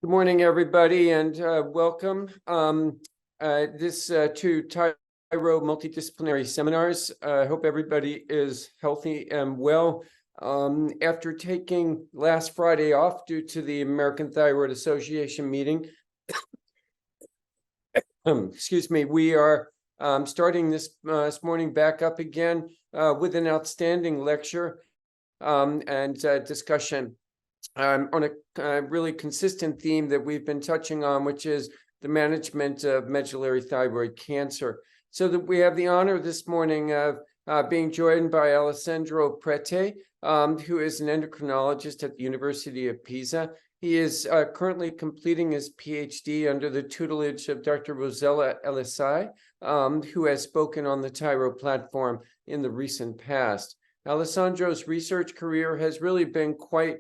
Good morning, everybody, and welcome this to Tyro Multidisciplinary Seminars. I hope everybody is healthy and well. After taking last Friday off due to the American Thyroid Association meeting, excuse me, we are starting this morning back up again with an outstanding lecture and discussion on a really consistent theme that we've been touching on, which is the management of medullary thyroid cancer. So that we have the honor this morning of being joined by Alessandro Prete, who is an endocrinologist at the University of Pisa. He is currently completing his PhD under the tutelage of Dr. Rosella Elisai, who has spoken on the Tyro platform in the recent past. Alessandro's research career has really been quite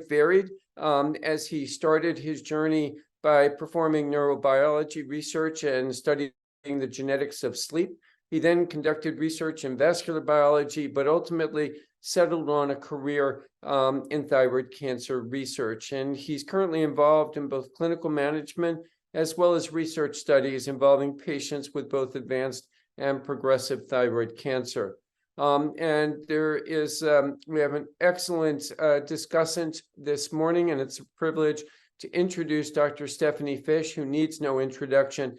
varied, as he started his journey by performing neurobiology research and studying the genetics of sleep. He then conducted research in vascular biology, but ultimately settled on a career in thyroid cancer research. And he's currently involved in both clinical management as well as research studies involving patients with both advanced and progressive thyroid cancer. And there is, we have an excellent discussant this morning, and it's a privilege to introduce Dr. Stephanie Fish, who needs no introduction.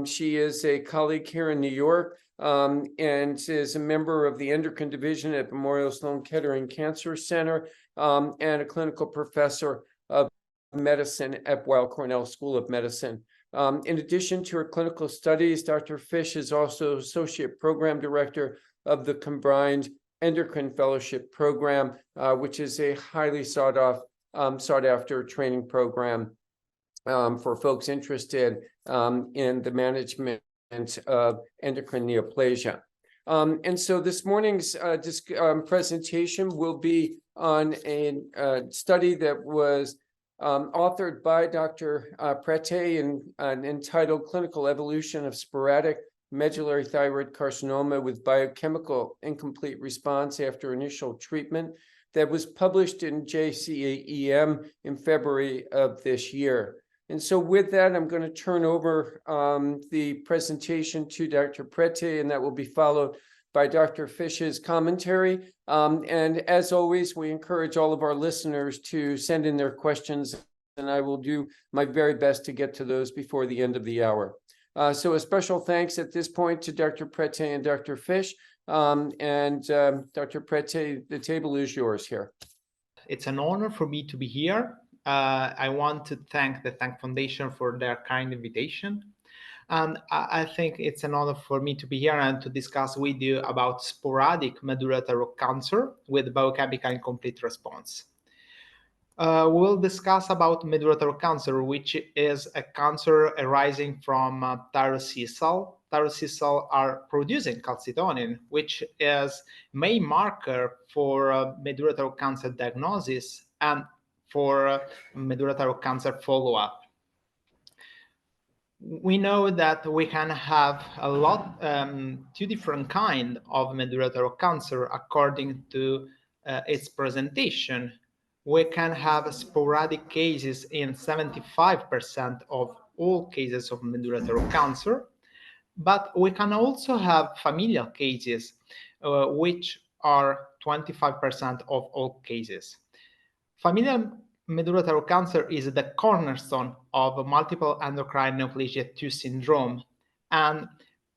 She is a colleague here in New York and is a member of the endocrine division at Memorial Sloan Kettering Cancer Center and a clinical professor of medicine at Weill Cornell School of Medicine. In addition to her clinical studies, Dr. Fish is also Associate Program Director of the Combined Endocrine Fellowship Program, which is a highly sought after training program for folks interested in the management of endocrine neoplasia. And so this morning's presentation will be on a study that was authored by Dr. Prete and entitled Clinical Evolution of Sporadic Medullary Thyroid Carcinoma with Biochemical Incomplete Response After Initial Treatment, that was published in JCEM in February of this year. And so with that, I'm going to turn over the presentation to Dr. Prete, and that will be followed by Dr. Fish's commentary. And as always, we encourage all of our listeners to send in their questions, and I will do my very best to get to those before the end of the hour. So a special thanks at this point to Dr. Prete and Dr. Fish. Dr. Prete, the table is yours here. It's an honor for me to be here. I want to thank the Thank Foundation for their kind invitation. And I think it's an honor for me to be here and to discuss with you about sporadic medullary thyroid cancer with biochemical incomplete response. We'll discuss about medullary thyroid cancer, which is a cancer arising from thyroid C cell. Thyroid C cells are producing calcitonin, which is main marker for medullary thyroid cancer diagnosis and for medullary thyroid cancer follow-up. We know that we can have a lot, two different kinds of medullary thyroid cancer according to its presentation. We can have sporadic cases in 75% of all cases of medullary thyroid cancer, but we can also have familial cases, which are 25% of all cases. Familial medullary thyroid cancer is the cornerstone of multiple endocrine neoplasia 2 syndrome. And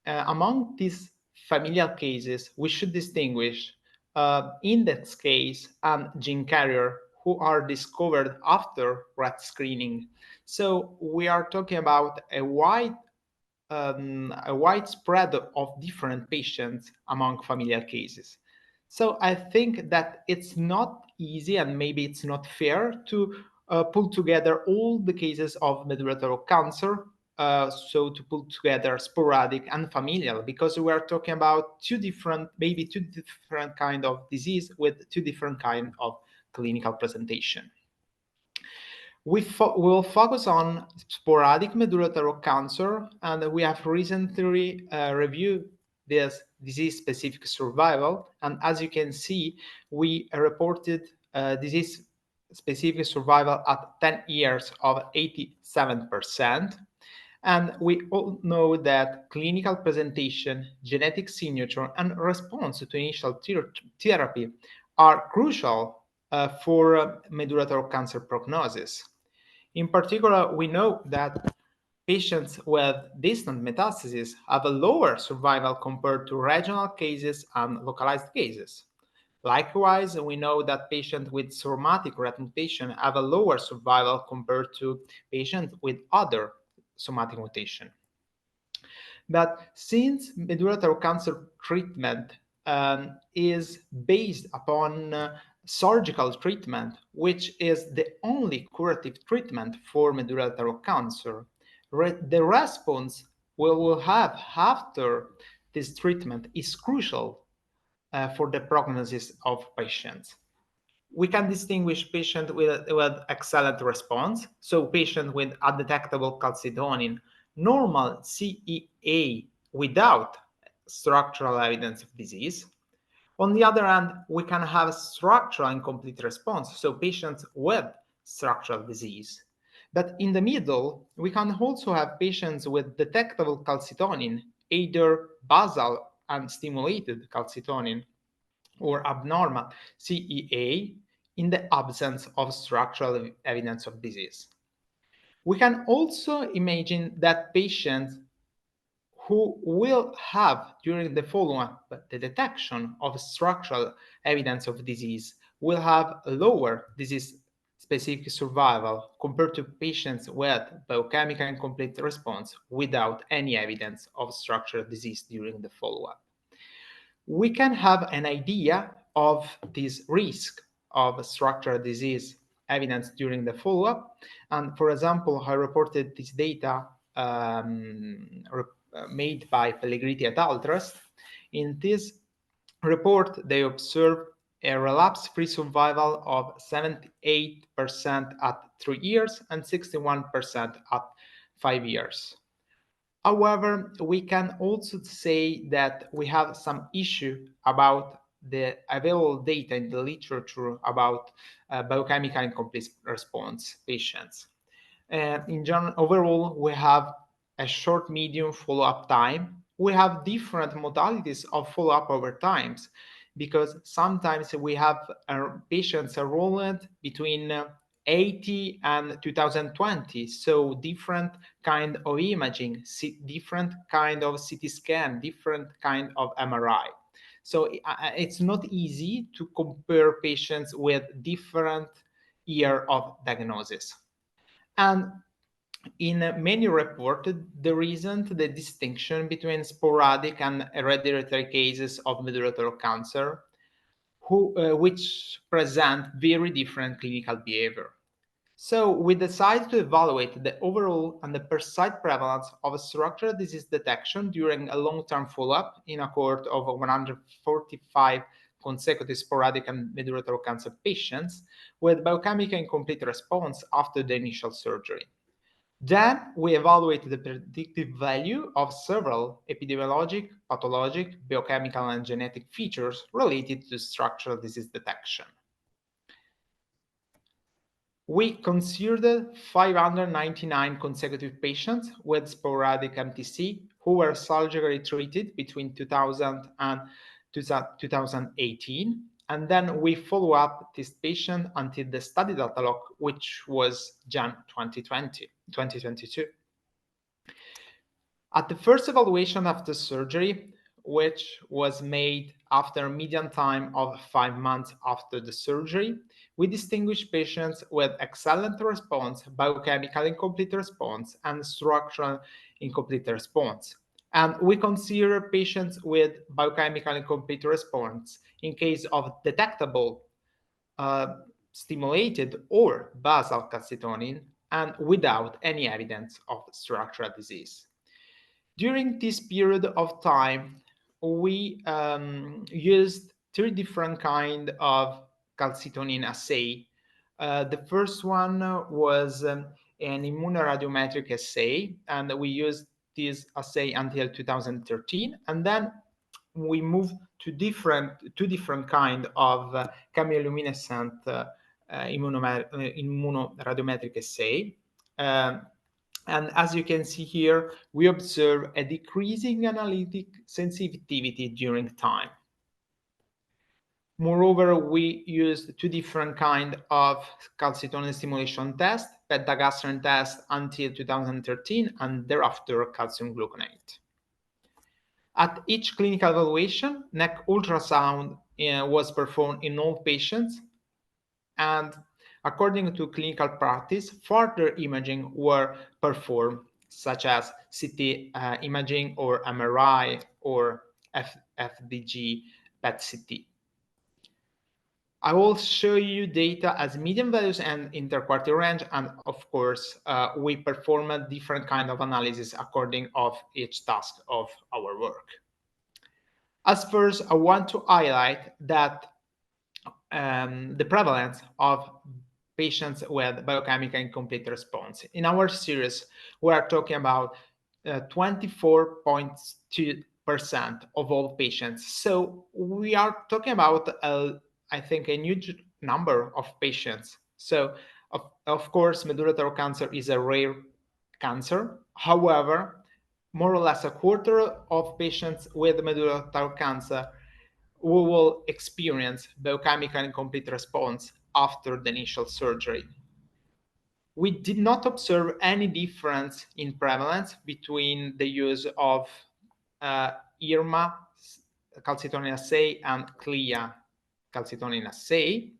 among these familial cases, we should distinguish index case and gene carrier who are discovered after RAT screening. So we are talking about a wide spread of different patients among familial cases. So I think that it's not easy and maybe it's not fair to pull together all the cases of medullary thyroid cancer, so to pull together sporadic and familial, because we are talking about two different kind of disease with two different kind of clinical presentation. We'll focus on sporadic medullary thyroid cancer, and we have recently reviewed this disease-specific survival. And as you can see, we reported disease specific survival at 10 years of 87%. And we all know that clinical presentation, genetic signature, and response to initial therapy are crucial for medullary thyroid cancer prognosis. In particular, we know that patients with distant metastases have a lower survival compared to regional cases and localized cases. Likewise, we know that patients with somatic RET mutation have a lower survival compared to patients with other somatic mutation. But since medullary thyroid cancer treatment is based upon surgical treatment, which is the only curative treatment for medullary thyroid cancer, the response we will have after this treatment is crucial for the prognosis of patients. We can distinguish patients with excellent response, so patients with undetectable calcitonin, normal CEA without structural evidence of disease. On the other hand, we can have structural incomplete response, so patients with structural disease. But in the middle, we can also have patients with detectable calcitonin, either basal and stimulated calcitonin, or abnormal CEA in the absence of structural evidence of disease. We can also imagine that patients who will have during the follow-up the detection of structural evidence of disease will have lower disease-specific survival compared to patients with biochemical incomplete response without any evidence of structural disease during the follow-up. We can have an idea of this risk of structural disease evidence during the follow-up. And for example, I reported this data made by Pellegriti et al. In this report, they observed a relapse-free survival of 78% at 3 years and 61% at 5 years. However, we can also say that we have some issue about the available data in the literature about biochemical incomplete response patients. In general, overall, we have a short, medium follow-up time. We have different modalities of follow-up over times, because sometimes we have patients enrolled between 80 and 2020, so different kind of imaging, different kind of CT scan, different kind of MRI. So it's not easy to compare patients with different year of diagnosis. And in many reports, there isn't the distinction between sporadic and hereditary cases of medullary thyroid cancer, which present very different clinical behavior. So we decided to evaluate the overall and the precise prevalence of structural disease detection during a long-term follow-up in a cohort of 145 consecutive sporadic and medullary thyroid cancer patients with biochemical incomplete response after the initial surgery. Then we evaluated the predictive value of several epidemiologic, pathologic, biochemical, and genetic features related to structural disease detection. We considered 599 consecutive patients with sporadic MTC who were surgically treated between 2000 and 2018. And then we follow up this patient until the study data lock, which was Jan 2022. At the first evaluation after surgery, which was made after a median time of 5 months after the surgery, we distinguish patients with excellent response, biochemical incomplete response, and structural incomplete response. And we consider patients with biochemical incomplete response in case of detectable stimulated or basal calcitonin and without any evidence of structural disease. During this period of time, we used 3 different kinds of calcitonin assay. The first one was an immunoradiometric assay, and we used this assay until 2013, and then we moved to two different kind of chemiluminescent immunoradiometric assay. And as you can see here, we observe a decreasing analytic sensitivity during time. Moreover, we used two different kinds of calcitonin stimulation tests, beta-gastrin test until 2013 and thereafter calcium gluconate. At each clinical evaluation, neck ultrasound was performed in all patients, and according to clinical practice, further imaging were performed, such as CT imaging or MRI or FDG PET-CT. I will show you data as median values and interquartile range, and of course, we perform a different kind of analysis according of each task of our work. As first, I want to highlight that the prevalence of patients with biochemical incomplete response. In our series, we are talking about 24.2% of all patients. So we are talking about I think a huge number of patients. So of course, medullary thyroid cancer is a rare cancer. However, more or less a quarter of patients with medullary thyroid cancer who will experience biochemical incomplete response after the initial surgery. We did not observe any difference in prevalence between the use of IRMA calcitonin assay and CLIA calcitonin assay.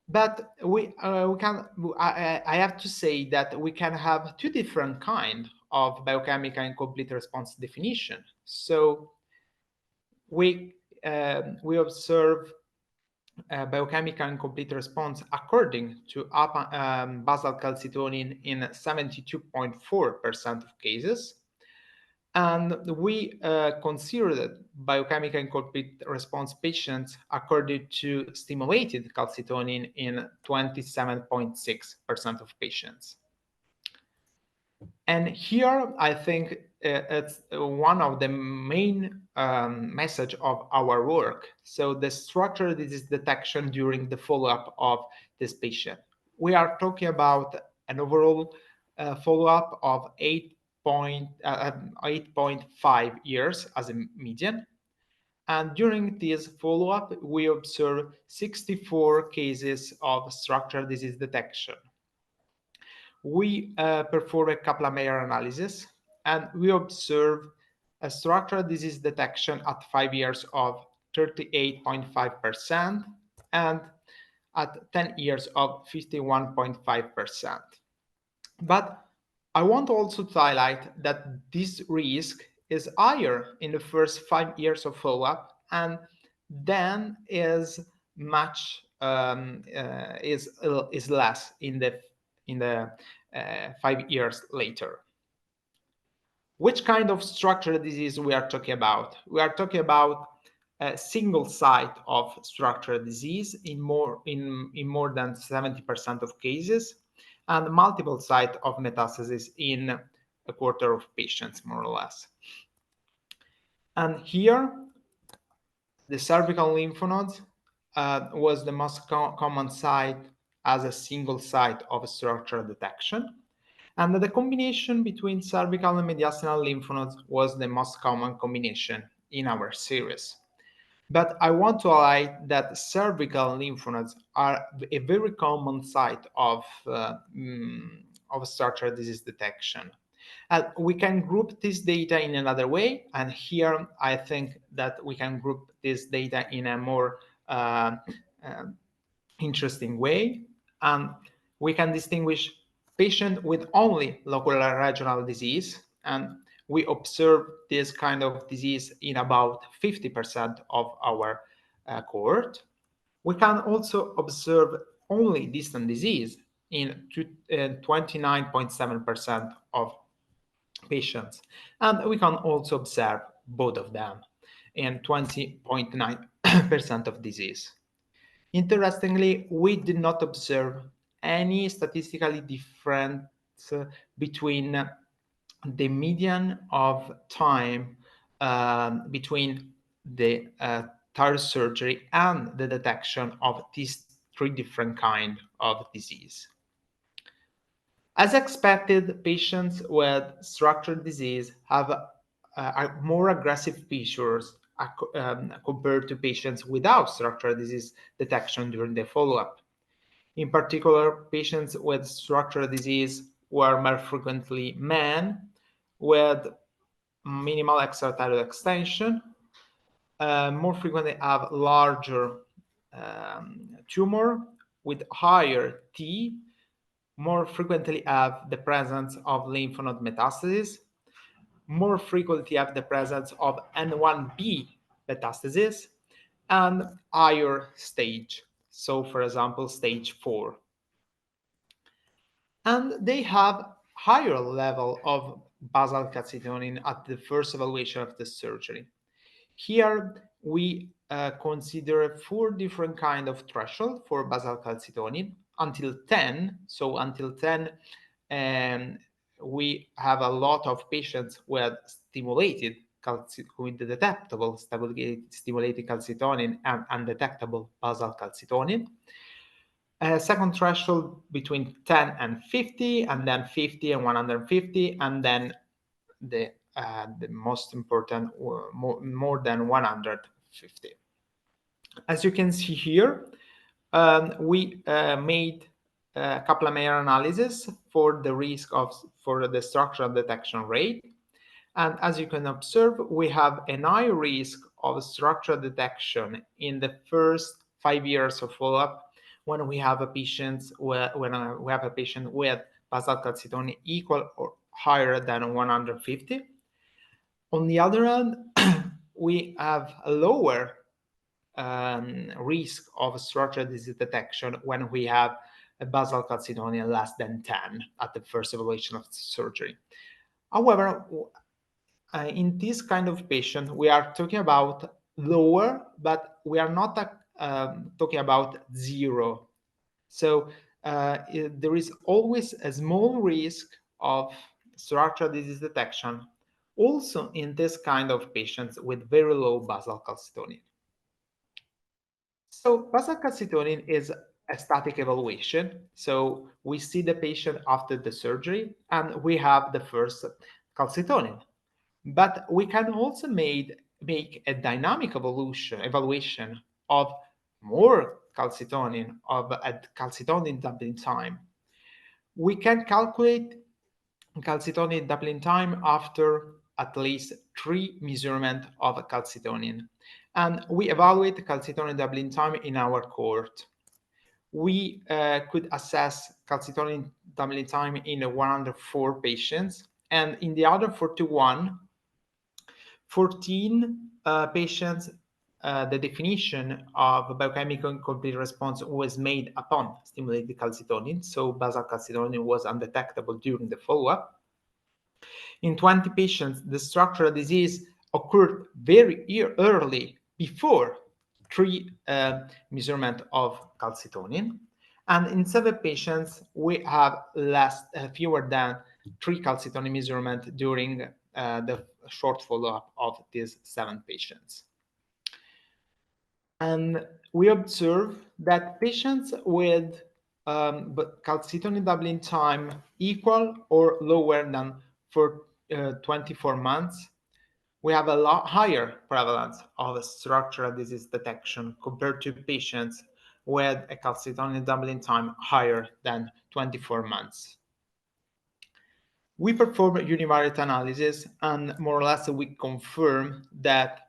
But I have to say that we can have two different kinds of biochemical incomplete response definition. So we observe biochemical incomplete response according to basal calcitonin in 72.4% of cases. And we considered biochemical incomplete response patients according to stimulated calcitonin in 27.6% of patients. And here, I think it's one of the main message of our work. So the structural disease detection during the follow-up of this patient. We are talking about an overall follow-up of 8.5 years as a median. And during this follow-up, we observed 64 cases of structural disease detection. We perform a Kaplan-Meier analysis, and we observe a structural disease detection at 5 years of 38.5% and at 10 years of 51.5%. But I want also to highlight that this risk is higher in the first 5 years of follow-up, and then is much is less in the 5 years later. Which kind of structural disease we are talking about? We are talking about a single site of structural disease in more than 70% of cases, and multiple site of metastasis in a quarter of patients, more or less. And here, the cervical lymph nodes was the most common site as a single site of structural detection. And the combination between cervical and mediastinal lymph nodes was the most common combination in our series. But I want to highlight that cervical lymph nodes are a very common site of structural disease detection. We can group this data in another way, and here I think that we can group this data in a more interesting way. We can distinguish patients with only local regional disease, and we observe this kind of disease in about 50% of our cohort. We can also observe only distant disease in 29.7% of patients, and we can also observe both of them in 20.9% of disease. Interestingly, we did not observe any statistically difference between the median of time between the thyroid surgery and the detection of these three different kinds of disease. As expected, patients with structural disease have more aggressive features compared to patients without structural disease detection during the follow-up. In particular, patients with structural disease were more frequently men with minimal extrathyroid extension, more frequently have larger tumor with higher T, more frequently have the presence of lymph node metastasis, more frequently have the presence of N1B metastasis, and higher stage. So, for example, stage 4. And they have higher level of basal calcitonin at the first evaluation of the surgery. Here we consider 4 different kind of threshold for basal calcitonin until 10. So until 10, we have a lot of patients with stimulated with the detectable stimulated calcitonin and undetectable basal calcitonin. Second threshold between 10 and 50, and then 50 and 150, and then the most important, more than 150. As you can see here, we made a Kaplan-Meier analysis for the risk for the structural detection rate. And as you can observe, we have a high risk of structural detection in the first 5 years of follow-up when we have a patient with basal calcitonin equal or higher than 150. On the other hand, we have a lower risk of structural disease detection when we have a basal calcitonin less than 10 at the first evaluation of the surgery. However, in this kind of patient, we are talking about lower, but we are not talking about 0. So there is always a small risk of structural disease detection, also in this kind of patients with very low basal calcitonin. So basal calcitonin is a static evaluation. So we see the patient after the surgery, and we have the first calcitonin. But we can also make a dynamic evaluation of more calcitonin, of a calcitonin doubling time. We can calculate calcitonin doubling time after at least 3 measurements of calcitonin. And we evaluate calcitonin doubling time in our cohort. We could assess calcitonin doubling time in 104 patients, and in the other 41, 14 patients, the definition of biochemical incomplete response was made upon stimulated calcitonin, so basal calcitonin was undetectable during the follow-up. In 20 patients, the structural disease occurred very early before 3 measurement of calcitonin. And in 7 patients, we have fewer than 3 calcitonin measurement during the short follow-up of these 7 patients. And we observe that patients with calcitonin doubling time equal or lower than for 24 months, we have a lot higher prevalence of structural disease detection compared to patients with a calcitonin doubling time higher than 24 months. We perform a univariate analysis, and more or less we confirm that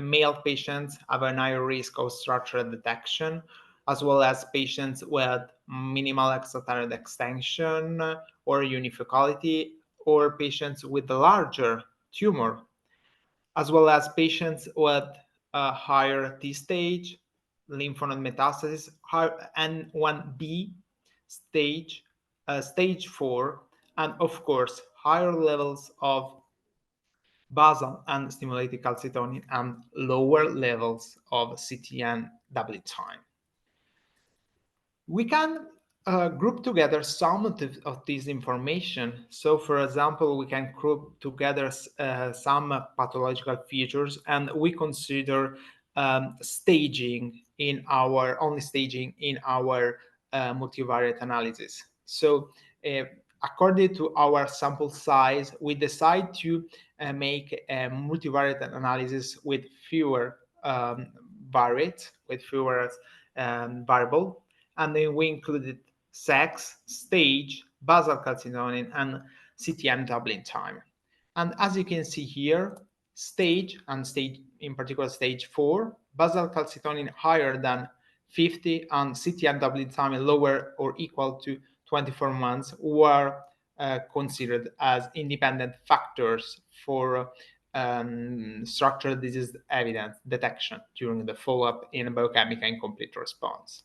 male patients have a higher risk of structural detection, as well as patients with minimal extrathyroid extension or unifocality, or patients with a larger tumor, as well as patients with a higher T stage, lymph node metastasis, N1B stage, stage 4, and of course, higher levels of basal and stimulated calcitonin and lower levels of CTN doubling time. We can group together some of this information. So, for example, we can group together some pathological features, and we consider staging in our only staging in our multivariate analysis. So according to our sample size, we decide to make a multivariate analysis with fewer variates, with fewer variable, and then we included sex, stage, basal calcitonin, and CTN doubling time. And as you can see here, stage, and stage in particular stage 4, basal calcitonin higher than 50 and CTN doubling time lower or equal to 24 months were considered as independent factors for structural disease evidence detection during the follow-up in biochemical incomplete response.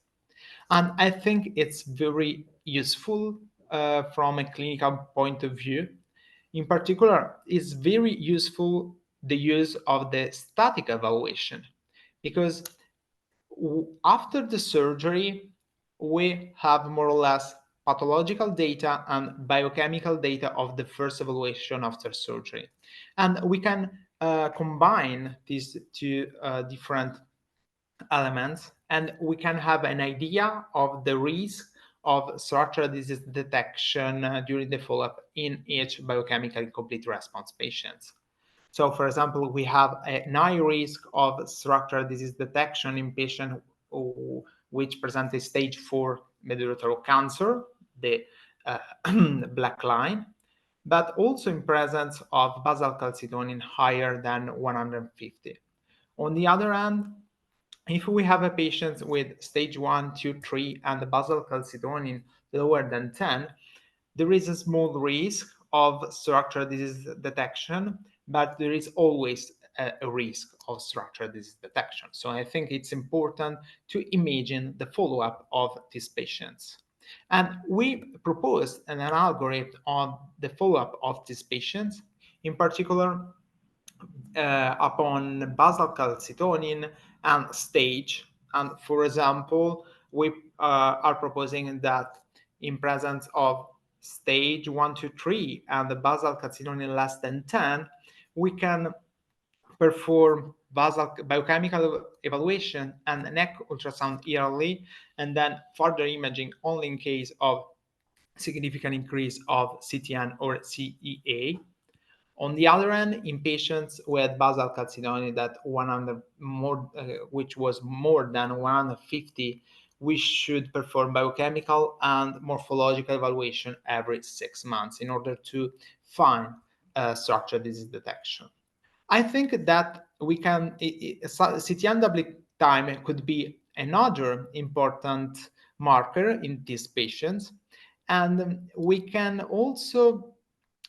And I think it's very useful from a clinical point of view. In particular, it's very useful the use of the static evaluation, because after the surgery, we have more or less pathological data and biochemical data of the first evaluation after surgery. And we can combine these two different elements, and we can have an idea of the risk of structural disease detection during the follow-up in each biochemical incomplete response patients. So, for example, we have a high risk of structural disease detection in patients which present a stage 4 medullary thyroid cancer, the black line, but also in presence of basal calcitonin higher than 150. On the other hand, if we have a patient with stage 1, 2, 3, and the basal calcitonin lower than 10, there is a small risk of structural disease detection, but there is always a risk of structural disease detection. So I think it's important to imagine the follow-up of these patients. And we proposed an algorithm on the follow-up of these patients, in particular upon basal calcitonin and stage. And for example, we are proposing that in presence of stage 1 to 3 and the basal calcitonin less than 10, we can perform basal biochemical evaluation and neck ultrasound yearly, and then further imaging only in case of significant increase of CTN or CEA. On the other hand, in patients with basal calcitonin that 100 more, which was more than 150, we should perform biochemical and morphological evaluation every 6 months in order to find structural disease detection. I think that we can, CTN doubling time could be another important marker in these patients, and we can also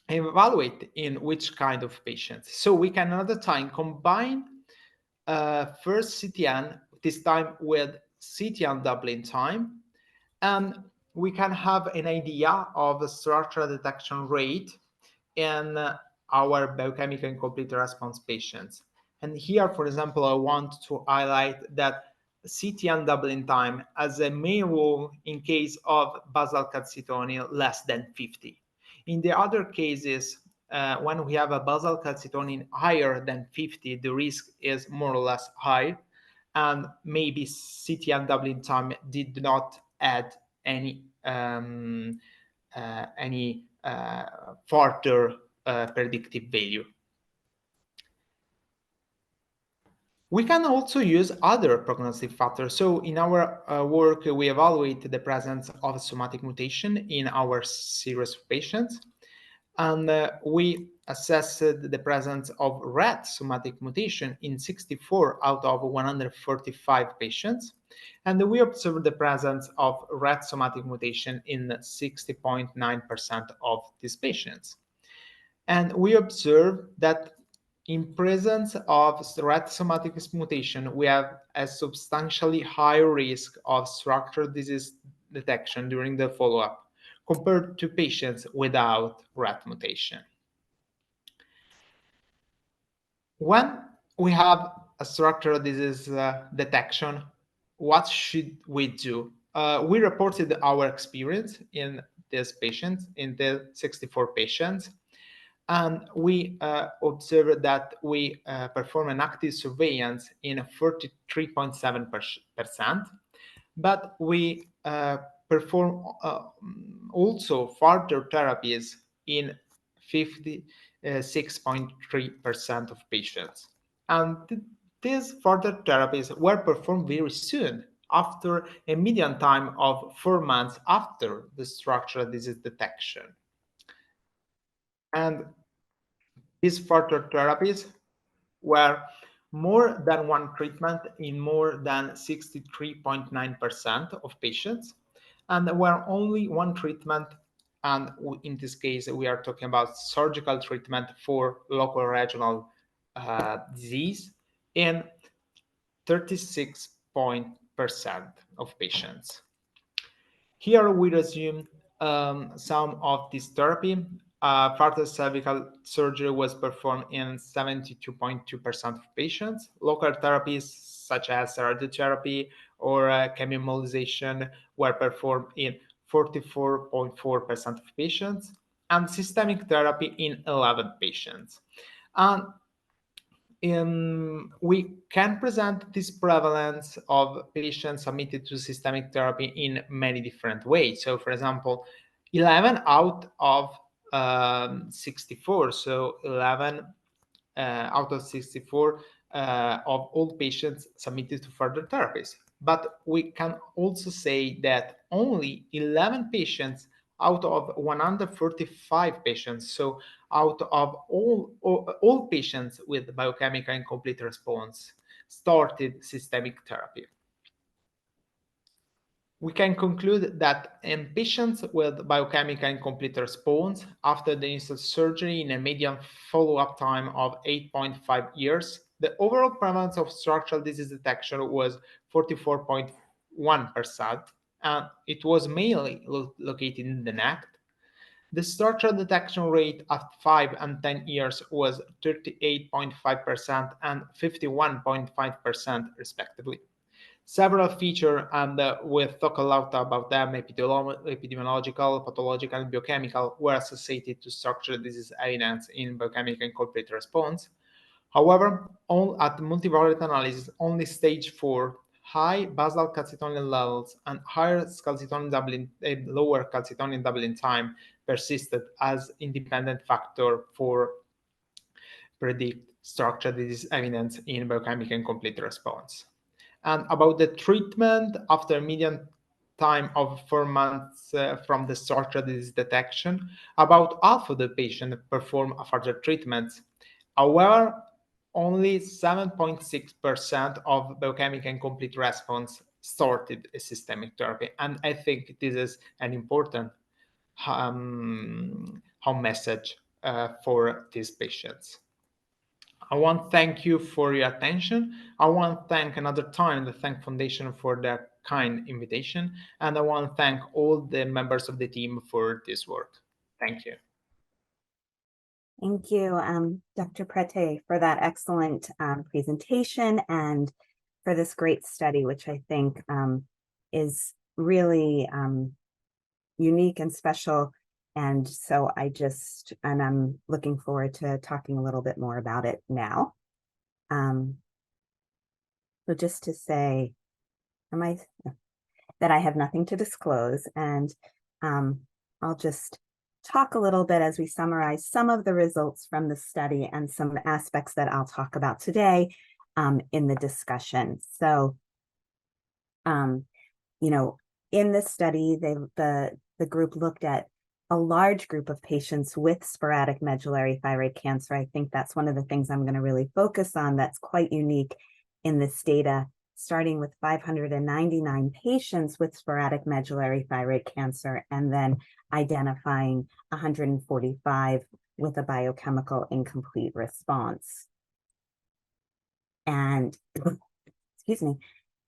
evaluate in which kind of patients. So we can another time combine first CTN, this time with CTN doubling time, and we can have an idea of the structural detection rate in our biochemical incomplete response patients. And here, for example, I want to highlight that CTN doubling time has a main role in case of basal calcitonin less than 50. In the other cases, when we have a basal calcitonin higher than 50, the risk is more or less high, and maybe CTN doubling time did not add any further predictive value. We can also use other prognostic factors. So in our work, we evaluate the presence of somatic mutation in our series of patients, and we assessed the presence of red somatic mutation in 64 out of 145 patients, and we observed the presence of red somatic mutation in 60.9% of these patients. And we observed that in presence of red somatic mutation, we have a substantially higher risk of structural disease detection during the follow-up compared to patients without red mutation. When we have a structural disease detection, what should we do? We reported our experience in these patients, in the 64 patients, And we observed that we perform an active surveillance in 43.7%, but we perform also further therapies in 56.3% of patients. And these further therapies were performed very soon, after a median time of 4 months after the structural disease detection. And these further therapies were more than one treatment in more than 63.9% of patients, and there were only one treatment, and in this case we are talking about surgical treatment for local regional disease in 36% of patients. Here we resume some of this therapy. Further cervical surgery was performed in 72.2% of patients. Local therapies such as radiotherapy or chemioembolization were performed in 44.4% of patients, and systemic therapy in 11 patients. And we can present this prevalence of patients submitted to systemic therapy in many different ways. So, for example, 11 out of 64, so 11 out of 64 of all patients submitted to further therapies. But we can also say that only 11 patients out of 145 patients, so out of all patients with biochemical incomplete response, started systemic therapy. We can conclude that in patients with biochemical incomplete response after the initial surgery in a median follow-up time of 8.5 years, the overall prevalence of structural disease detection was 44.1%, and it was mainly located in the neck. The structural detection rate at 5 and 10 years was 38.5% and 51.5% respectively. Several features, and we'll talk a lot about them, epidemiological, pathological, and biochemical, were associated to structural disease evidence in biochemical incomplete response. However, at multivariate analysis, only stage 4 high basal calcitonin levels and higher calcitonin doubling, lower calcitonin doubling time persisted as independent factor for predict structural disease evidence in biochemical incomplete response. And about the treatment, after a median time of 4 months from the structural disease detection, about half of the patients perform further treatments. However, only 7.6% of biochemical incomplete response started a systemic therapy. And I think this is an important message for these patients. I want to thank you for your attention. I want to thank another time the Thank Foundation for their kind invitation. And I want to thank all the members of the team for this work. Thank you. Thank you, Dr. Prete, for that excellent presentation and for this great study, which I think is really unique and special. And so I'm looking forward to talking a little bit more about it now. So just to say, that I have nothing to disclose, and I'll just talk a little bit as we summarize some of the results from the study and some aspects that I'll talk about today in the discussion. So, in this study, the group looked at a large group of patients with sporadic medullary thyroid cancer. I think that's one of the things I'm going to really focus on that's quite unique in this data, starting with 599 patients with sporadic medullary thyroid cancer, and then identifying 145 with a biochemical incomplete response. And, excuse me,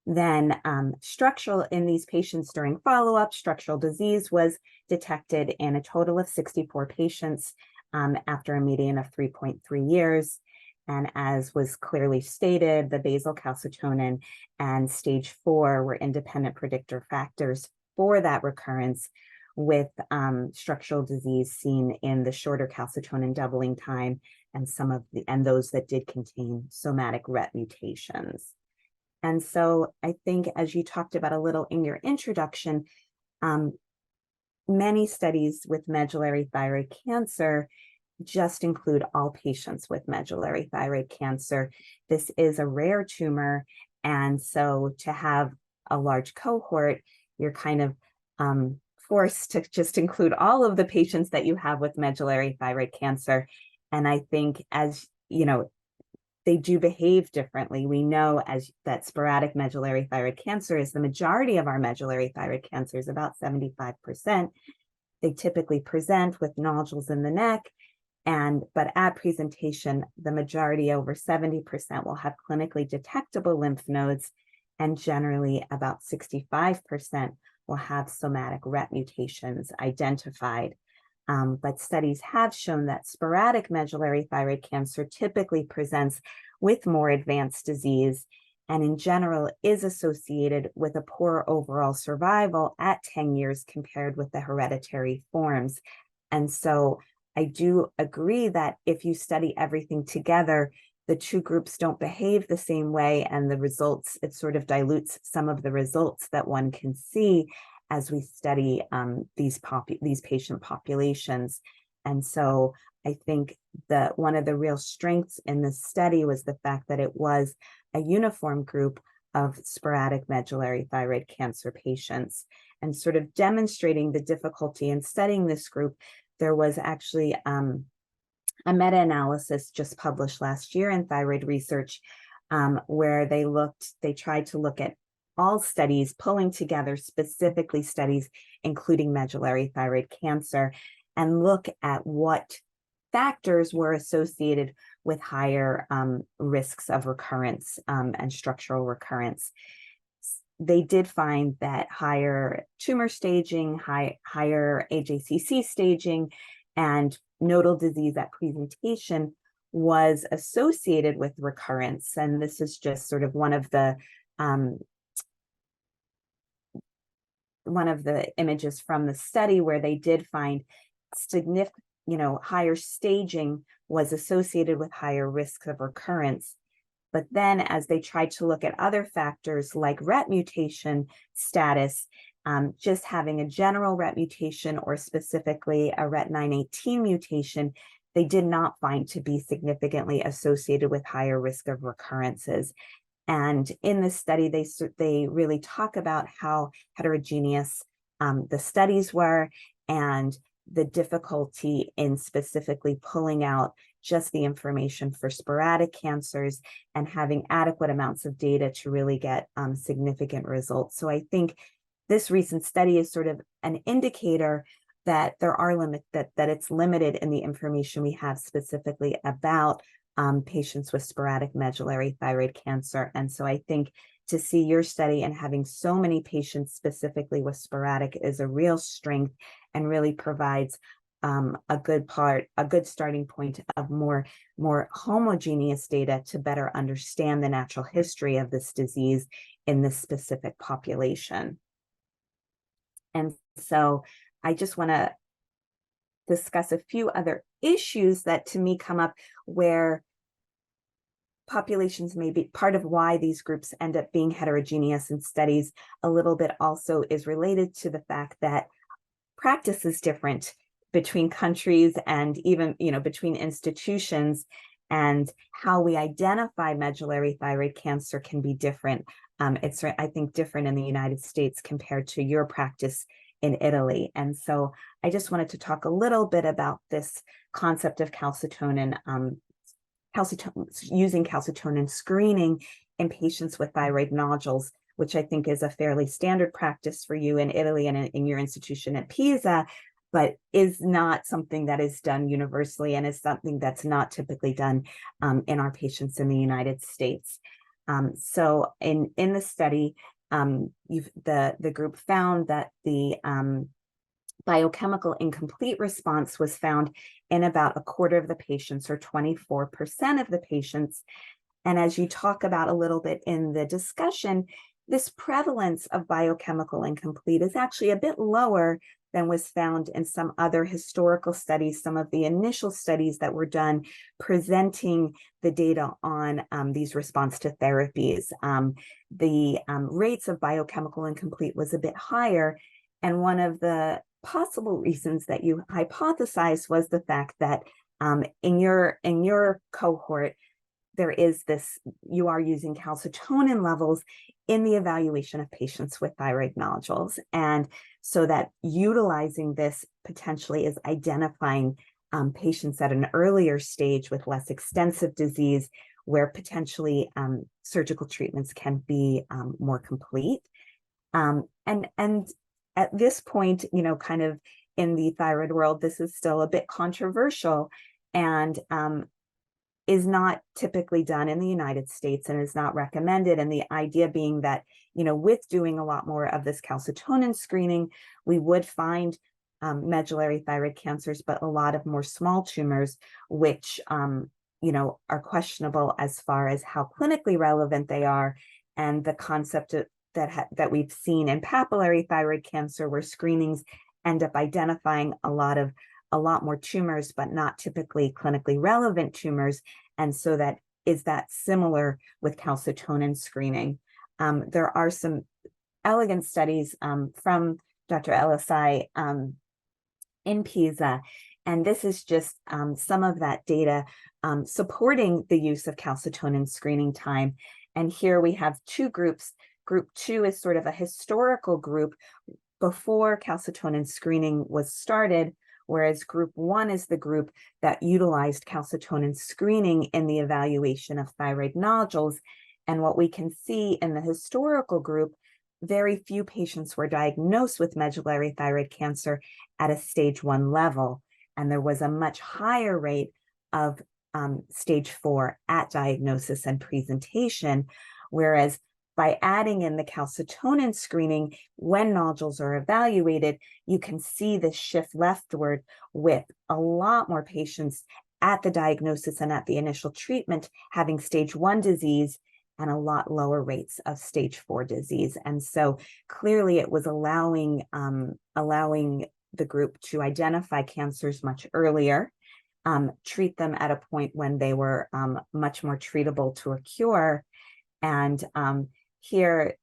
then structural in these patients during follow-up, structural disease was detected in a total of 64 patients after a median of 3.3 years. And as was clearly stated, the basal calcitonin and stage 4 were independent predictor factors for that recurrence, with structural disease seen in the shorter calcitonin doubling time and those that did contain somatic RET mutations. And so I think, as you talked about a little in your introduction, many studies with medullary thyroid cancer just include all patients with medullary thyroid cancer. This is a rare tumor, and so to have a large cohort, you're kind of forced to just include all of the patients that you have with medullary thyroid cancer. And I think, as you know, they do behave differently. We know that sporadic medullary thyroid cancer is the majority of our medullary thyroid cancers, about 75%. They typically present with nodules in the neck, but at presentation, the majority, over 70%, will have clinically detectable lymph nodes, and generally about 65% will have somatic RET mutations identified. But studies have shown that sporadic medullary thyroid cancer typically presents with more advanced disease, and in general is associated with a poor overall survival at 10 years compared with the hereditary forms. And so I do agree that if you study everything together, the two groups don't behave the same way, and the results, it sort of dilutes some of the results that one can see as we study these patient populations. And so I think that one of the real strengths in this study was the fact that it was a uniform group of sporadic medullary thyroid cancer patients. And sort of demonstrating the difficulty in studying this group, there was actually a meta-analysis just published last year in Thyroid Research, where they tried to look at all studies, pulling together specifically studies including medullary thyroid cancer, and look at what factors were associated with higher risks of recurrence and structural recurrence. They did find that higher tumor staging, higher AJCC staging, and nodal disease at presentation was associated with recurrence. And this is just sort of one of the images from the study, where they did find significant, higher staging was associated with higher risks of recurrence. But then as they tried to look at other factors like RET mutation status, just having a general RET mutation or specifically a RET 918 mutation, they did not find to be significantly associated with higher risk of recurrences. And in this study, they really talk about how heterogeneous the studies were, and the difficulty in specifically pulling out just the information for sporadic cancers and having adequate amounts of data to really get significant results. So I think this recent study is sort of an indicator that there are that it's limited in the information we have specifically about patients with sporadic medullary thyroid cancer. And so I think to see your study and having so many patients specifically with sporadic is a real strength, and really provides a good starting point of more homogeneous data to better understand the natural history of this disease in this specific population. And so I just want to discuss a few other issues that to me come up, where populations may be part of why these groups end up being heterogeneous in studies. A little bit also is related to the fact that practice is different between countries and even, between institutions, and how we identify medullary thyroid cancer can be different. It's, I think, different in the United States compared to your practice in Italy. And so I just wanted to talk a little bit about this concept of calcitonin, using calcitonin screening in patients with thyroid nodules, which I think is a fairly standard practice for you in Italy and in your institution at Pisa, but is not something that is done universally, and is something that's not typically done in our patients in the United States. So in the study, the group found that the biochemical incomplete response was found in about a quarter of the patients, or 24% of the patients. And as you talk about a little bit in the discussion, this prevalence of biochemical incomplete is actually a bit lower than was found in some other historical studies, some of the initial studies that were done presenting the data on these response to therapies. The rates of biochemical incomplete was a bit higher, and one of the possible reasons that you hypothesized was the fact that in your cohort, there is this, you are using calcitonin levels in the evaluation of patients with thyroid nodules. And so that utilizing this potentially is identifying patients at an earlier stage with less extensive disease, where potentially surgical treatments can be more complete. And at this point, you know, kind of in the thyroid world, this is still a bit controversial, and is not typically done in the United States and is not recommended. And the idea being that, you know, with doing a lot more of this calcitonin screening, we would find medullary thyroid cancers, but a lot of more small tumors, which, you know, are questionable as far as how clinically relevant they are. And the concept of, that we've seen in papillary thyroid cancer, where screenings end up identifying a lot more tumors, but not typically clinically relevant tumors. And so that is that similar with calcitonin screening. There are some elegant studies from Dr. Alessandro in Pisa, and this is just some of that data supporting the use of calcitonin screening time. And here we have two groups. Group 2 is sort of a historical group before calcitonin screening was started, whereas group 1 is the group that utilized calcitonin screening in the evaluation of thyroid nodules. And what we can see in the historical group, very few patients were diagnosed with medullary thyroid cancer at a stage 1 level. And there was a much higher rate of stage 4 at diagnosis and presentation, whereas by adding in the calcitonin screening, when nodules are evaluated, you can see the shift leftward with a lot more patients at the diagnosis and at the initial treatment having stage 1 disease and a lot lower rates of stage 4 disease. And so clearly it was allowing the group to identify cancers much earlier, treat them at a point when they were much more treatable to a cure. And here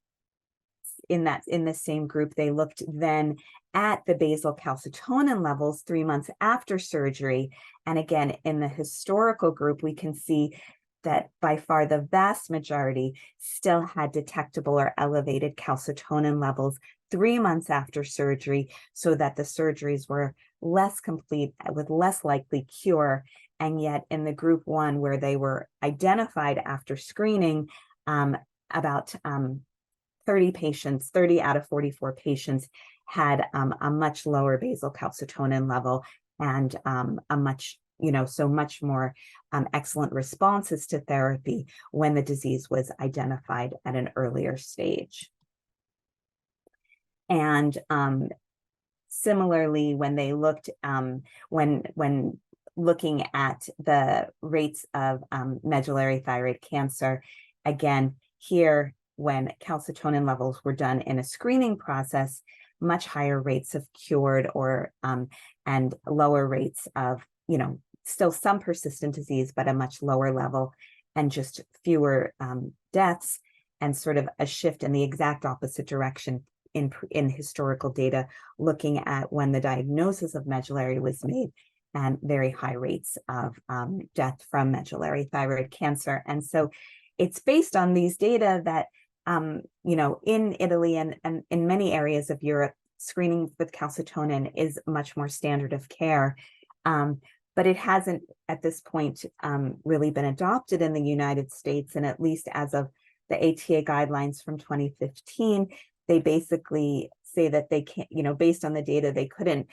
in the same group, they looked then at the basal calcitonin levels 3 months after surgery. And again, in the historical group, we can see that by far the vast majority still had detectable or elevated calcitonin levels 3 months after surgery, so that the surgeries were less complete with less likely cure. And yet in the group 1, where they were identified after screening, about 30 out of 44 patients had a much lower basal calcitonin level and a much, so much more excellent responses to therapy when the disease was identified at an earlier stage. And similarly, when they looked, when looking at the rates of medullary thyroid cancer, again, here, when calcitonin levels were done in a screening process, much higher rates of cured or and lower rates of, still some persistent disease, but a much lower level, and just fewer deaths, and sort of a shift in the exact opposite direction in historical data, looking at when the diagnosis of medullary was made, and very high rates of death from medullary thyroid cancer. And so it's based on these data that, in Italy and in many areas of Europe, screening with calcitonin is much more standard of care. But it hasn't at this point really been adopted in the United States. And at least as of the ATA guidelines from 2015, they basically say that they can't, based on the data, they couldn't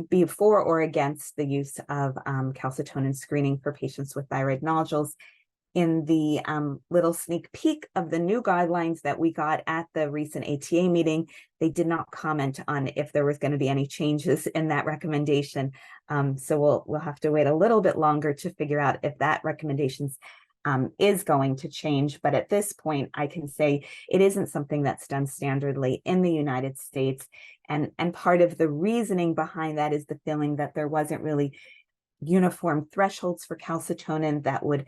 be for or against the use of calcitonin screening for patients with thyroid nodules. In the little sneak peek of the new guidelines that we got at the recent ATA meeting, they did not comment on if there was going to be any changes in that recommendation. So we'll have to wait a little bit longer to figure out if that recommendation's is going to change. But at this point, I can say it isn't something that's done standardly in the United States. And part of the reasoning behind that is the feeling that there wasn't really uniform thresholds for calcitonin that would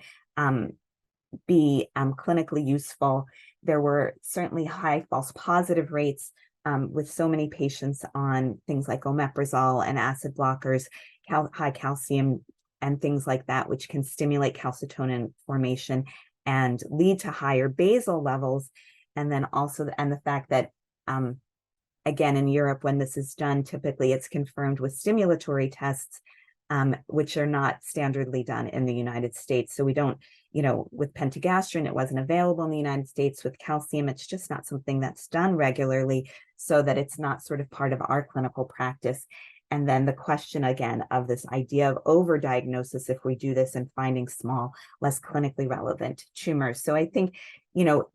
be clinically useful. There were certainly high false positive rates with so many patients on things like omeprazole and acid blockers, high calcium and things like that, which can stimulate calcitonin formation and lead to higher basal levels. And then also, the fact that, again, in Europe, when this is done, typically it's confirmed with stimulatory tests, which are not standardly done in the United States. So we don't, with pentagastrin, it wasn't available in the United States. With calcium, it's just not something that's done regularly, so that it's not sort of part of our clinical practice. And then the question again of this idea of overdiagnosis if we do this and finding small, less clinically relevant tumors. So I think,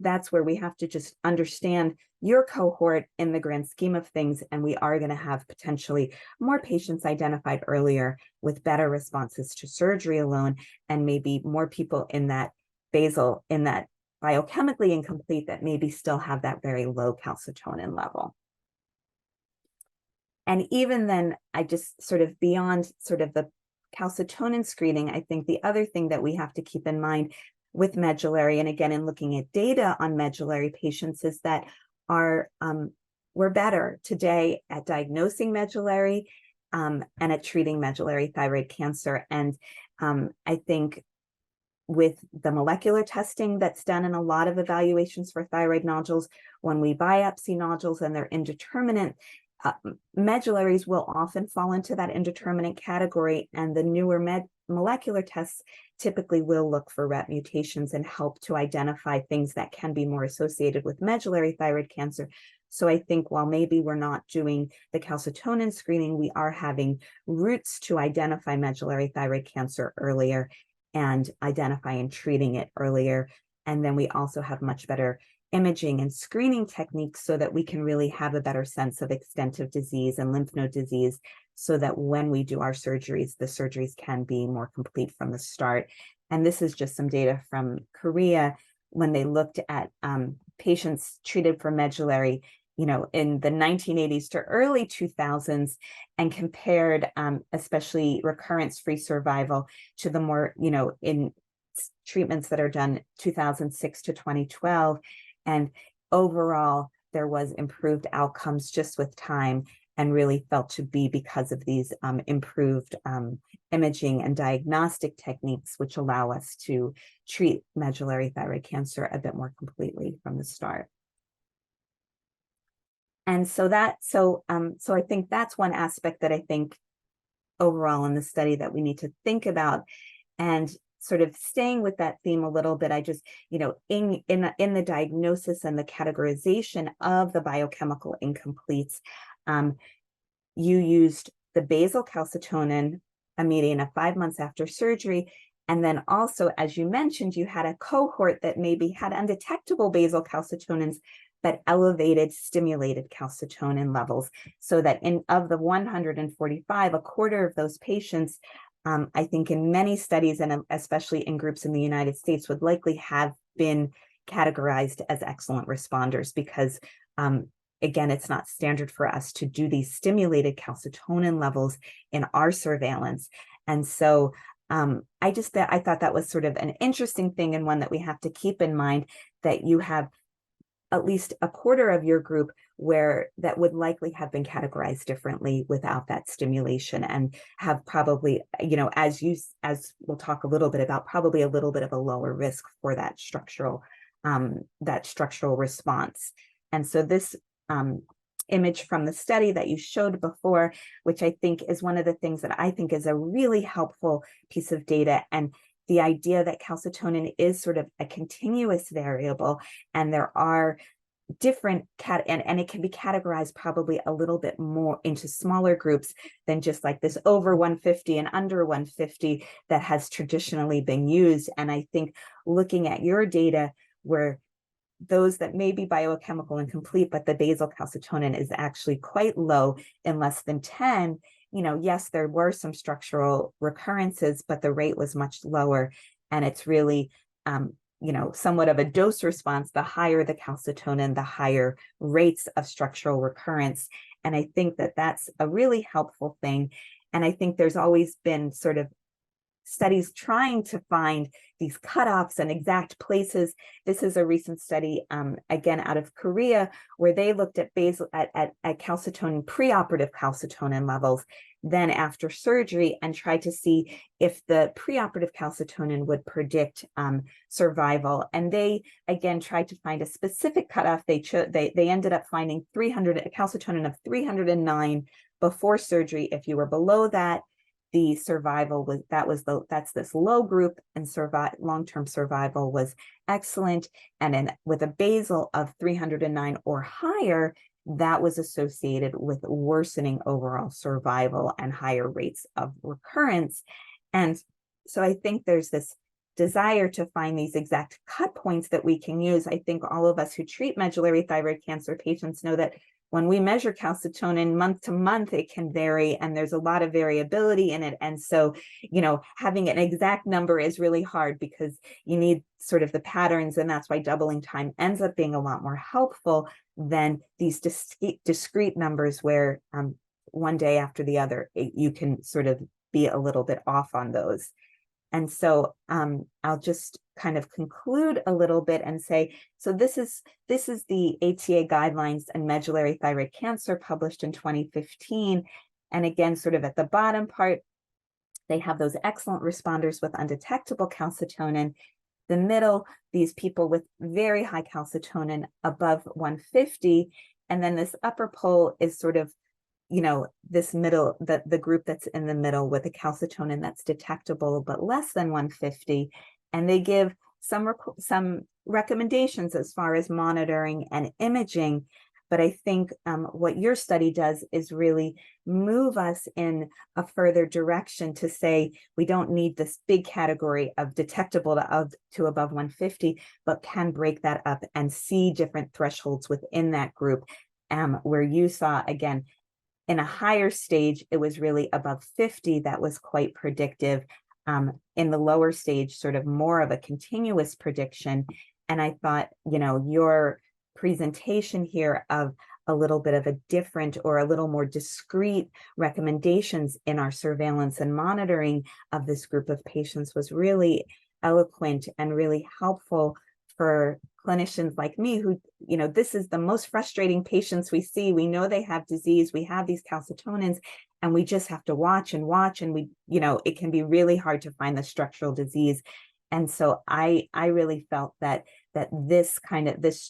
that's where we have to just understand your cohort in the grand scheme of things, and we are going to have potentially more patients identified earlier with better responses to surgery alone, and maybe more people in that biochemically incomplete that maybe still have that very low calcitonin level. And even then, I just sort of beyond sort of the calcitonin screening, I think the other thing that we have to keep in mind with medullary, and again, in looking at data on medullary patients, is that we're better today at diagnosing medullary and at treating medullary thyroid cancer. And I think with the molecular testing that's done in a lot of evaluations for thyroid nodules, when we biopsy nodules and they're indeterminate, medullaries will often fall into that indeterminate category, and the newer molecular tests typically will look for RET mutations and help to identify things that can be more associated with medullary thyroid cancer. So I think while maybe we're not doing the calcitonin screening, we are having routes to identify medullary thyroid cancer earlier and identify and treating it earlier. And then we also have much better imaging and screening techniques so that we can really have a better sense of extent of disease and lymph node disease, so that when we do our surgeries, the surgeries can be more complete from the start. And this is just some data from Korea when they looked at patients treated for medullary, in the 1980s to early 2000s, and compared especially recurrence-free survival to the more, in treatments that are done 2006 to 2012. And overall, there was improved outcomes just with time, and really felt to be because of these improved imaging and diagnostic techniques, which allow us to treat medullary thyroid cancer a bit more completely from the start. And so I think that's one aspect that I think overall in the study that we need to think about. And sort of staying with that theme a little bit, I just, in the diagnosis and the categorization of the biochemical incompletes, you used the basal calcitonin, a median of 5 months after surgery. And then also, as you mentioned, you had a cohort that maybe had undetectable basal calcitonins, but elevated stimulated calcitonin levels, so that of the 145, a quarter of those patients, I think in many studies, and especially in groups in the United States, would likely have been categorized as excellent responders, because again, it's not standard for us to do these stimulated calcitonin levels in our surveillance. And so I thought that was sort of an interesting thing, and one that we have to keep in mind, that you have at least a quarter of your group where that would likely have been categorized differently without that stimulation, and have probably, as we'll talk a little bit about, probably a little bit of a lower risk for that structural response. And so this image from the study that you showed before, which I think is one of the things that I think is a really helpful piece of data, and the idea that calcitonin is sort of a continuous variable, and there are different and it can be categorized probably a little bit more into smaller groups than just like this over 150 and under 150 that has traditionally been used. And I think looking at your data, where those that may be biochemical incomplete, but the basal calcitonin is actually quite low, in less than 10, yes, there were some structural recurrences, but the rate was much lower. And it's really somewhat of a dose response, the higher the calcitonin, the higher rates of structural recurrence. And I think that that's a really helpful thing. And I think there's always been sort of studies trying to find these cutoffs and exact places. This is a recent study, again, out of Korea, where they looked at calcitonin, preoperative calcitonin levels, then after surgery, and tried to see if the preoperative calcitonin would predict survival. And they, again, tried to find a specific cutoff. They ended up finding a calcitonin of 309 before surgery. If you were below that, the survival that's this low group, and long-term survival was excellent. And then with a basal of 309 or higher, that was associated with worsening overall survival and higher rates of recurrence. And so I think there's this desire to find these exact cut points that we can use. I think all of us who treat medullary thyroid cancer patients know that when we measure calcitonin month to month, it can vary, and there's a lot of variability in it. And so, having an exact number is really hard because you need sort of the patterns, and that's why doubling time ends up being a lot more helpful than these discrete numbers where one day after the other, you can sort of be a little bit off on those. And so I'll just kind of conclude a little bit and say, so this is the ATA guidelines and medullary thyroid cancer published in 2015. And again, sort of at the bottom part, they have those excellent responders with undetectable calcitonin. The middle, these people with very high calcitonin above 150. And then this upper pole is sort of this middle, the group that's in the middle with a calcitonin that's detectable but less than 150, and they give some recommendations as far as monitoring and imaging. But I think what your study does is really move us in a further direction to say we don't need this big category of detectable to above 150, but can break that up and see different thresholds within that group, where you saw, again, in a higher stage, it was really above 50 that was quite predictive. In the lower stage, sort of more of a continuous prediction. And I thought, your presentation here of a little bit of a different or a little more discrete recommendations in our surveillance and monitoring of this group of patients was really eloquent and really helpful for clinicians like me who, this is the most frustrating patients we see. We know they have disease, we have these calcitonins, and we just have to watch and watch, and it can be really hard to find the structural disease. And so I really felt that this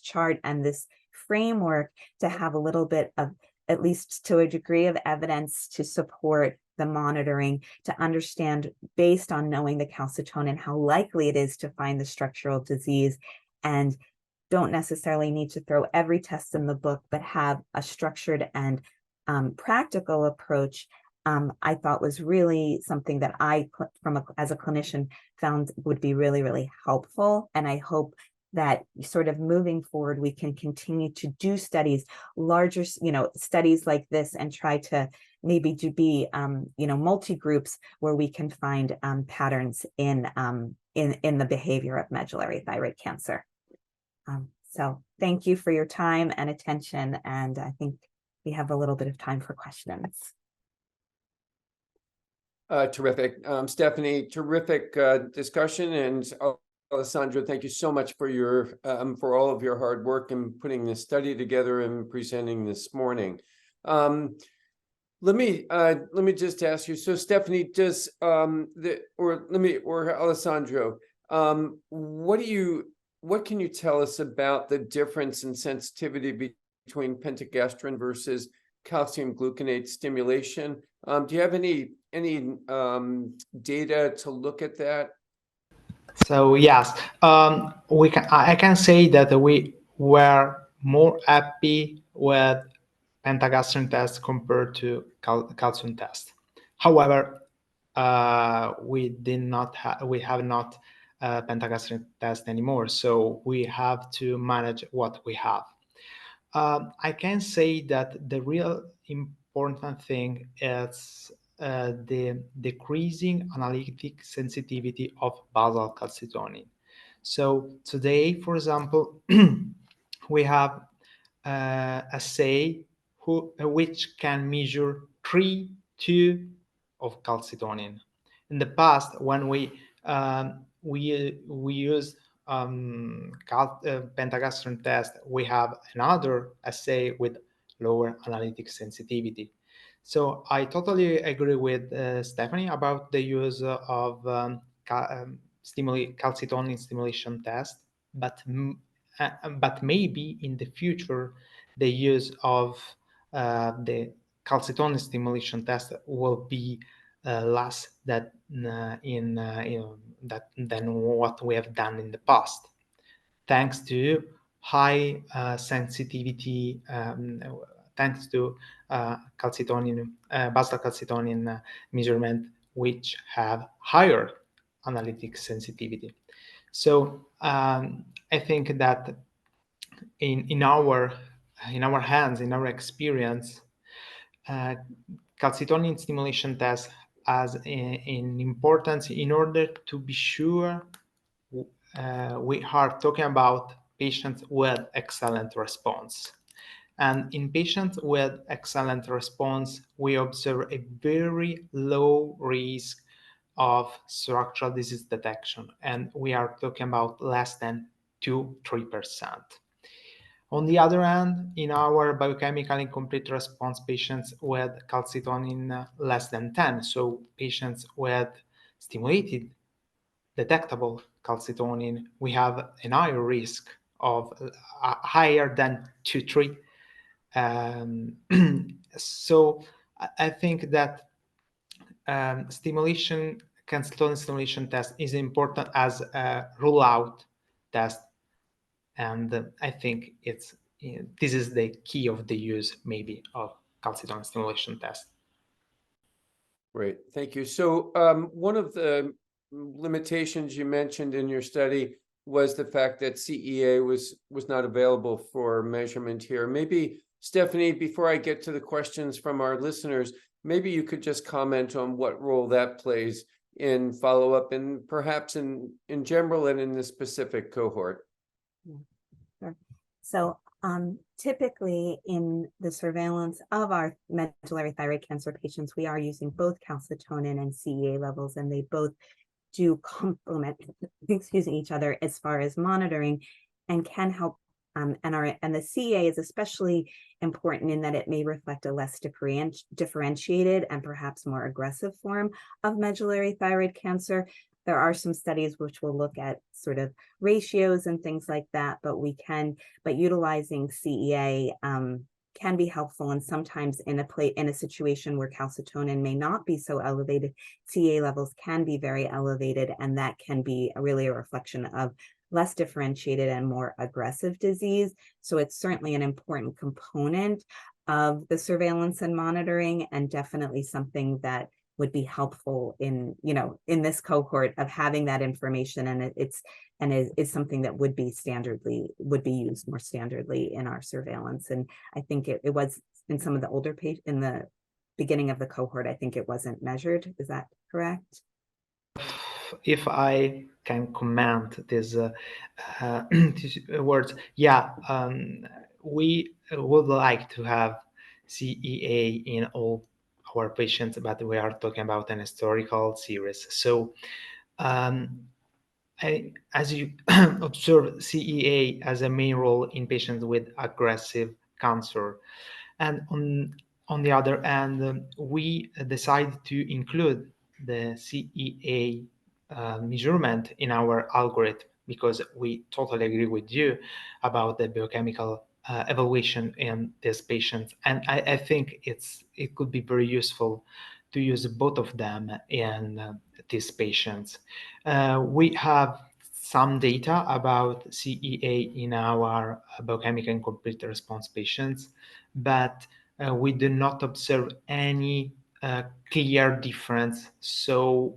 chart and this framework to have a little bit of, at least to a degree of evidence to support the monitoring, to understand based on knowing the calcitonin how likely it is to find the structural disease, and don't necessarily need to throw every test in the book, but have a structured and practical approach, I thought was really something that I, as a clinician, found would be really, really helpful. And I hope that sort of moving forward, we can continue to do studies, larger, studies like this, and try to maybe be, multi-groups where we can find patterns in the behavior of medullary thyroid cancer. So thank you for your time and attention. And I think we have a little bit of time for questions. Terrific. Stephanie, terrific discussion. And Alessandro, thank you so much for for all of your hard work in putting this study together and presenting this morning. Let me just ask you. So, Stephanie, does or Alessandro, what can you tell us about the difference in sensitivity between pentagastrin versus calcium gluconate stimulation? Do you have any data to look at that? So yes, I can say that we were more happy with pentagastrin test compared to calcium test. However, we have not pentagastrin test anymore, so we have to manage what we have. I can say that the real important thing is the decreasing analytic sensitivity of basal calcitonin. So today, for example, we have assay which can measure 3,2 of calcitonin. In the past, when we used pentagastrin test, we have another assay with lower analytic sensitivity. So I totally agree with Stephanie about the use of calcitonin stimulation test, but maybe in the future the use of the calcitonin stimulation test will be less than than what we have done in the past, thanks to high sensitivity, thanks to calcitonin, basal calcitonin measurement, which have higher analytic sensitivity. So I think that in our hands, in our experience, calcitonin stimulation test has an importance in order to be sure we are talking about patients with excellent response. And in patients with excellent response, we observe a very low risk of structural disease detection, and we are talking about less than 2-3%. On the other hand, in our biochemical incomplete response patients with calcitonin less than 10, so patients with stimulated detectable calcitonin, we have a higher risk of higher than 2-3. So I think that calcitonin stimulation test is important as a rule-out test, and I think this is the key of the use maybe of calcitonin stimulation test. Great, thank you. So one of the limitations you mentioned in your study was the fact that CEA was not available for measurement here. Maybe, Stephanie, before I get to the questions from our listeners, maybe you could just comment on what role that plays in follow-up and perhaps in general and in the specific cohort. Sure. So typically in the surveillance of our medullary thyroid cancer patients, we are using both calcitonin and CEA levels, and they both do complement each other as far as monitoring and can help. And the CEA is especially important in that it may reflect a less differentiated and perhaps more aggressive form of medullary thyroid cancer. There are some studies which will look at sort of ratios and things like that, but utilizing CEA can be helpful, and sometimes in a situation where calcitonin may not be so elevated, CEA levels can be very elevated, and that can be really a reflection of less differentiated and more aggressive disease. So it's certainly an important component of the surveillance and monitoring, and definitely something that would be helpful in this cohort of having that information, and it's something that would be used more standardly in our surveillance. And I think it was in some of the older patients in the beginning of the cohort. I think it wasn't measured. Is that correct? If I can comment these words, yeah, we would like to have CEA in all our patients, but we are talking about an historical series. So as you observe, CEA has a main role in patients with aggressive cancer. And on the other hand, we decided to include the CEA measurement in our algorithm because we totally agree with you about the biochemical evaluation in these patients. And I think it could be very useful to use both of them in these patients. We have some data about CEA in our biochemical incomplete response patients, but we do not observe any clear difference. So,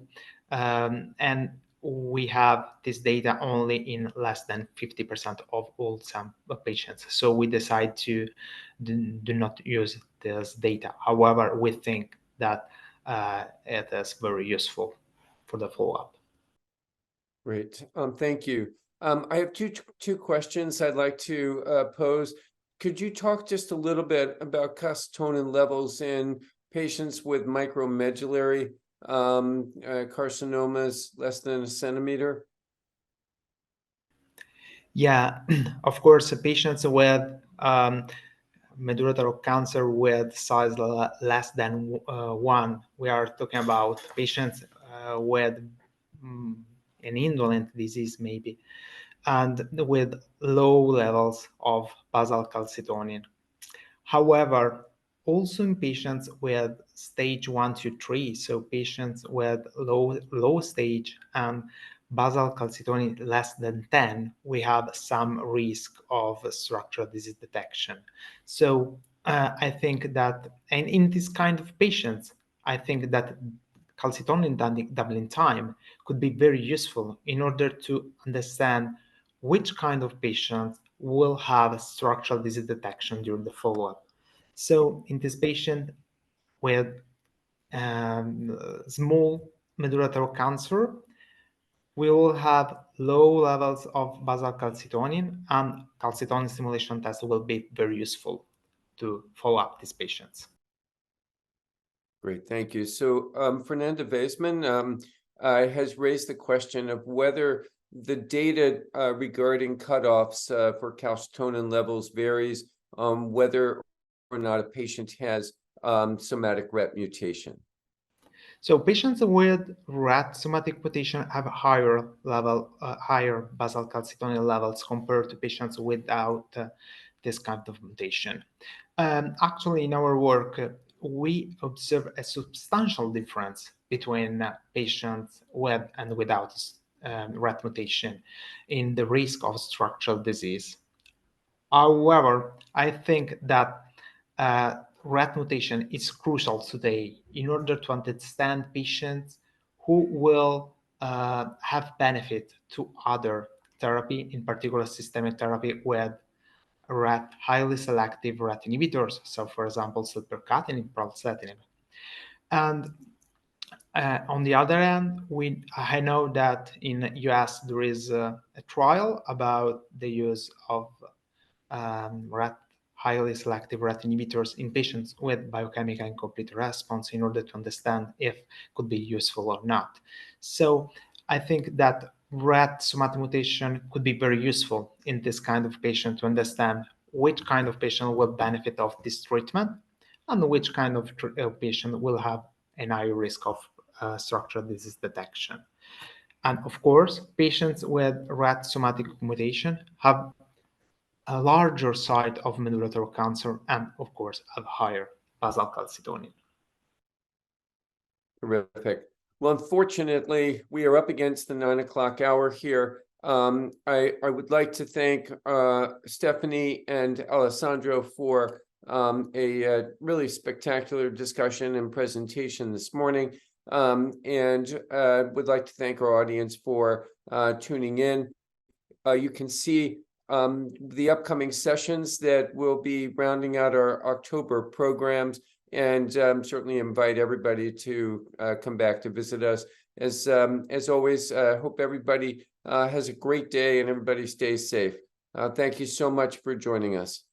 and we have this data only in less than 50% of all sample patients. So we decide to do not use this data. However, we think that it is very useful for the follow-up. Great, thank you. I have two questions I'd like to pose. Could you talk just a little bit about calcitonin levels in patients with micromedullary carcinomas less than a centimeter? Yeah, of course, patients with medullary thyroid cancer with size less than 1, we are talking about patients with an indolent disease maybe, and with low levels of basal calcitonin. However, also in patients with stage 1 to 3, so patients with low stage and basal calcitonin less than 10, we have some risk of structural disease detection. So I think that, and in this kind of patients, I think that calcitonin doubling time could be very useful in order to understand which kind of patients will have structural disease detection during the follow-up. So in this patient with small medullary thyroid cancer, we will have low levels of basal calcitonin, and calcitonin stimulation test will be very useful to follow up these patients. Great, thank you. So Fernanda Weisman has raised the question of whether the data regarding cutoffs for calcitonin levels varies whether or not a patient has somatic RET mutation. So patients with RET somatic mutation have higher basal calcitonin levels compared to patients without this kind of mutation. Actually, in our work, we observe a substantial difference between patients with and without RET mutation in the risk of structural disease. However, I think that RET mutation is crucial today in order to understand patients who will have benefit to other therapy, in particular systemic therapy with RET, highly selective RET inhibitors. So, for example, sulpercatinib, pralsetinib. And on the other hand, I know that in US there is a trial about the use of highly selective RET inhibitors in patients with biochemical incomplete response in order to understand if it could be useful or not. So I think that RET somatic mutation could be very useful in this kind of patient to understand which kind of patient will benefit of this treatment and which kind of patient will have an higher risk of structural disease detection. And of course, patients with RET somatic mutation have a larger site of medullary thyroid cancer and, of course, have higher basal calcitonin. Terrific. Well, unfortunately, we are up against the 9 o'clock hour here. I would like to thank Stephanie and Alessandro for a really spectacular discussion and presentation this morning, and would like to thank our audience for tuning in. You can see the upcoming sessions that will be rounding out our October programs, and certainly invite everybody to come back to visit us. As always, hope everybody has a great day and everybody stays safe. Thank you so much for joining us.